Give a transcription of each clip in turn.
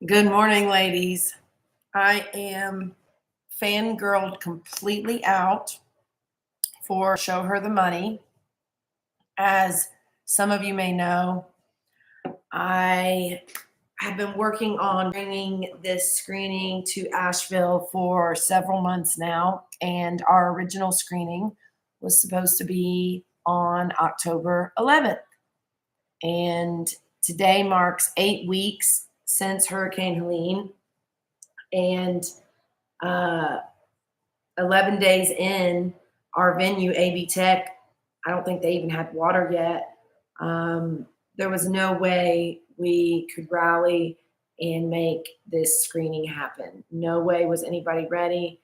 Good morning, ladies. I am fangirled completely out for Show Her the Money. As some of you may know, I have been working on bringing this screening to Asheville for several months now, and our original screening was supposed to be on October 11th. And today marks 8 weeks since Hurricane Helene, and 11 days in, our venue, AB Tech, I don't think they even had water yet. There was no way we could rally and make this screening happen. No way was anybody ready.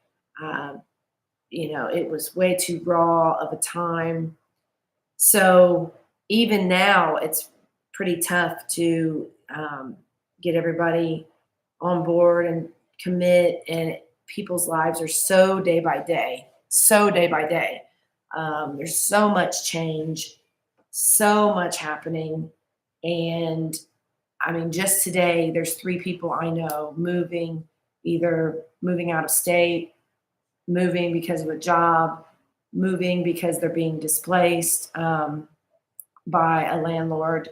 It was way too raw of a time. So even now, it's pretty tough to get everybody on board and commit, and people's lives are so day by day. There's so much change, so much happening. And I mean, just today, there's 3 people I know moving, either moving out of state, moving because of a job, moving because they're being displaced by a landlord,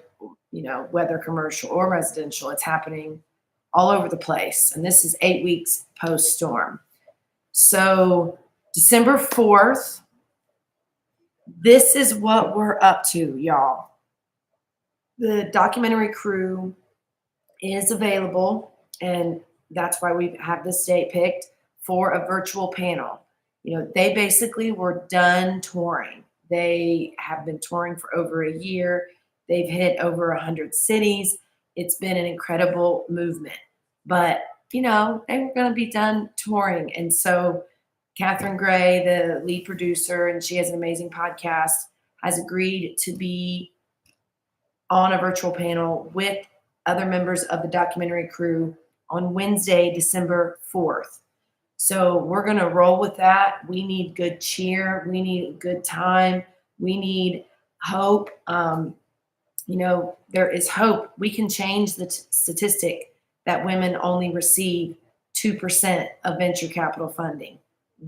whether commercial or residential. It's happening all over the place. And this is 8 weeks post-storm. So December 4th, this is what we're up to, y'all. The documentary crew is available, and that's why we have this date picked for a virtual panel. They basically were done touring. They have been touring for over a year. They've hit over 100 cities. It's been an incredible movement. But, they were going to be done touring. And so Catherine Gray, the lead producer, and she has an amazing podcast, has agreed to be on a virtual panel with other members of the documentary crew on Wednesday, December 4th. So we're going to roll with that. We need good cheer. We need a good time. We need hope. There is hope. We can change the statistic that women only receive 2% of venture capital funding.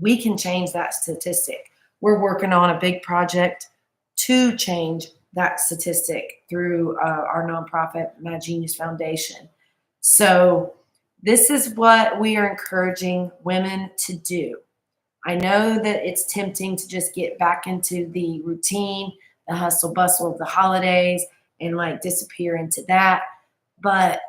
We can change that statistic. We're working on a big project to change that statistic through our nonprofit, My Genius Foundation. So this is what we are encouraging women to do. I know that it's tempting to just get back into the routine, the hustle bustle of the holidays, and disappear into that. But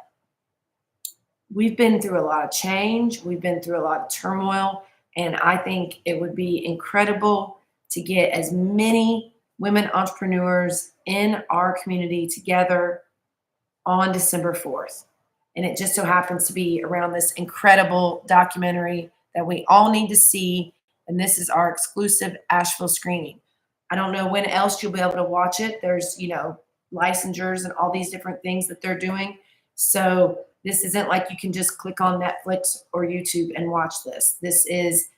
we've been through a lot of change. We've been through a lot of turmoil. And I think it would be incredible to get as many women entrepreneurs in our community together on December 4th. And it just so happens to be around this incredible documentary that we all need to see. And this is our exclusive Asheville screening. I don't know when else you'll be able to watch it. There's, licensures and all these different things that they're doing. So this isn't like you can just click on Netflix or YouTube and watch this. This is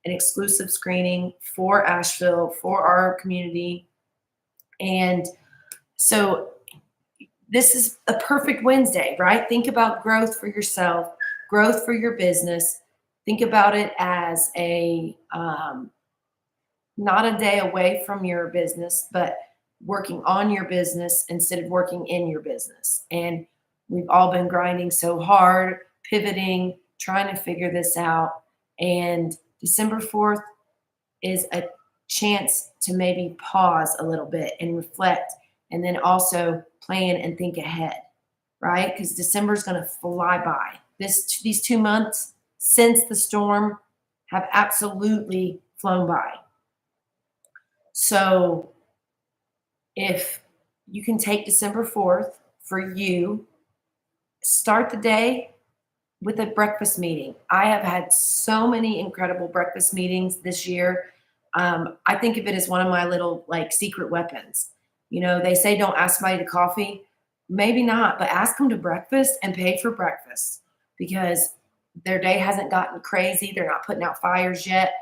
an exclusive screening for Asheville, for our community. And so this is a perfect Wednesday, right? Think about growth for yourself, growth for your business. Think about it as not a day away from your business, but working on your business instead of working in your business. And we've all been grinding so hard, pivoting, trying to figure this out. And December 4th is a chance to maybe pause a little bit and reflect, and then also plan and think ahead, right? Because December is going to fly by. These 2 months since the storm have absolutely flown by. So if you can take December 4th for you, start the day with a breakfast meeting. I have had so many incredible breakfast meetings this year. I think of it as one of my little secret weapons. They say don't ask somebody to coffee. Maybe not, but ask them to breakfast and pay for breakfast, because their day hasn't gotten crazy. They're not putting out fires yet.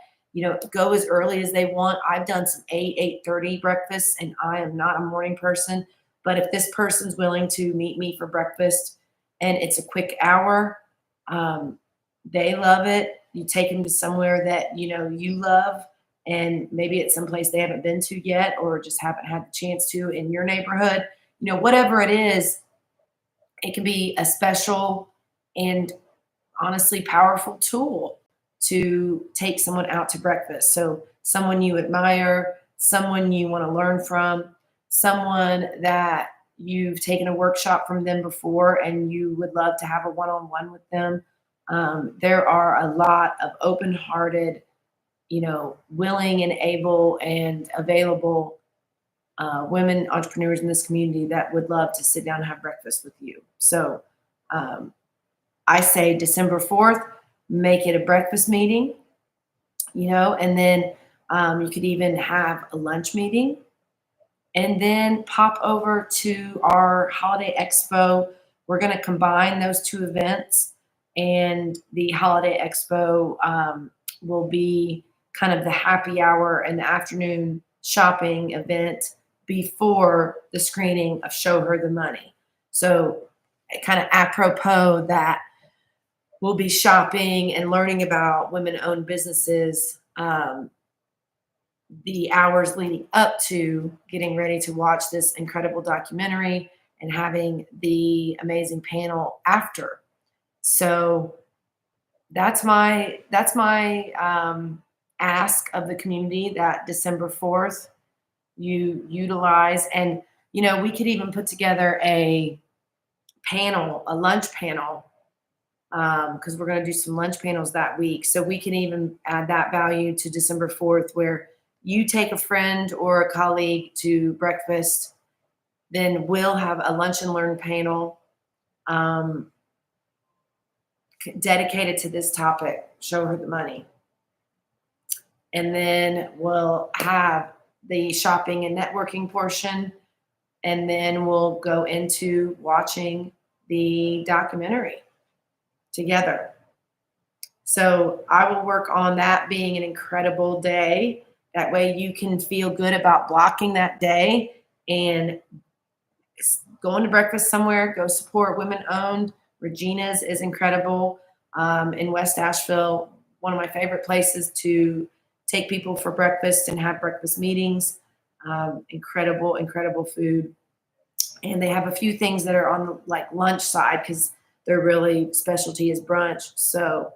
Go as early as they want. I've done some 8:30 breakfasts, and I am not a morning person. But if this person's willing to meet me for breakfast and it's a quick hour, They love it. You take them to somewhere that you love, and maybe it's someplace they haven't been to yet, or just haven't had the chance to in your neighborhood. Whatever it is, it can be a special and honestly powerful tool to take someone out to breakfast. So someone you admire, someone you want to learn from, someone that you've taken a workshop from them before and you would love to have a one-on-one with them. There are a lot of open-hearted, willing and able and available women entrepreneurs in this community that would love to sit down and have breakfast with you. So um, I say December 4th, make it a breakfast meeting, and then you could even have a lunch meeting and then pop over to our holiday expo. We're going to combine those two events, and the holiday expo will be kind of the happy hour and the afternoon shopping event before the screening of Show Her the Money. So kind of apropos that, we'll be shopping and learning about women-owned businesses the hours leading up to getting ready to watch this incredible documentary and having the amazing panel after. So that's my ask of the community, that December 4th you utilize. And we could even put together a lunch panel, because we're going to do some lunch panels that week. So we can even add that value to December 4th, where you take a friend or a colleague to breakfast, then we'll have a lunch and learn panel dedicated to this topic, Show Her the Money. And then we'll have the shopping and networking portion, and then we'll go into watching the documentary together. So I will work on that being an incredible day. That way you can feel good about blocking that day and going to breakfast somewhere. Go support Women-Owned. Regina's is incredible in West Asheville. One of my favorite places to take people for breakfast and have breakfast meetings. Incredible, incredible food. And they have a few things that are on the lunch side, because their really specialty is brunch. So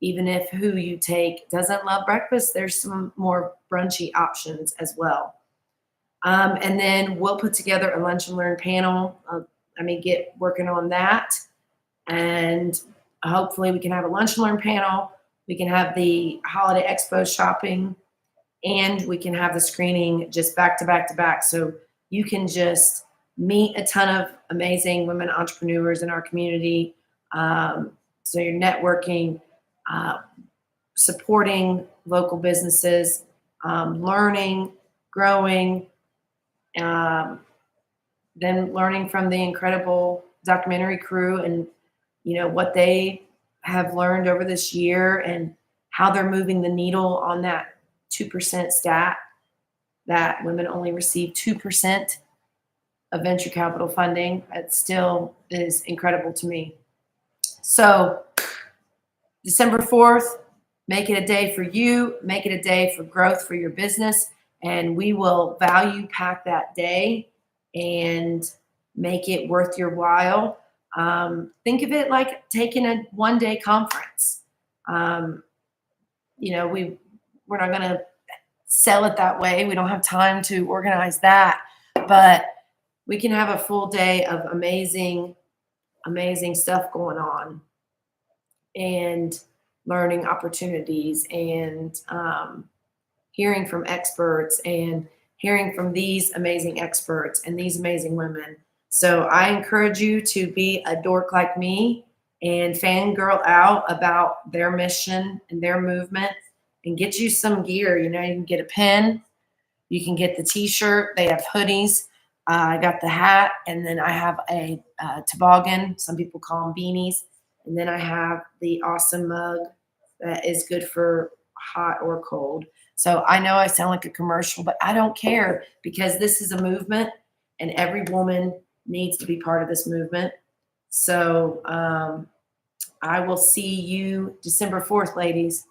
even if who you take doesn't love breakfast, there's some more brunchy options as well. And then we'll put together a lunch and learn panel. Get working on that. And hopefully we can have a lunch and learn panel. We can have the holiday expo shopping, and we can have the screening just back to back to back. So you can just meet a ton of amazing women entrepreneurs in our community. So you're networking, supporting local businesses, learning, growing, then learning from the incredible documentary crew and what they have learned over this year and how they're moving the needle on that 2% stat, that women only receive 2% of venture capital funding. It still is incredible to me. So December 4th, make it a day for you, make it a day for growth for your business, and we will value pack that day and make it worth your while. Think of it like taking a one-day conference. We're not going to sell it that way. We don't have time to organize that, but we can have a full day of amazing, amazing stuff going on, and learning opportunities, and hearing from experts, and hearing from these amazing experts and these amazing women. So I encourage you to be a dork like me and fangirl out about their mission and their movement, and get you some gear. You can get a pen, you can get the t-shirt. They have hoodies. I got the hat, and then I have a toboggan. Some people call them beanies. And then I have the awesome mug that is good for hot or cold. So I know I sound like a commercial, but I don't care, because this is a movement, and every woman needs to be part of this movement. So I will see you December 4th, ladies.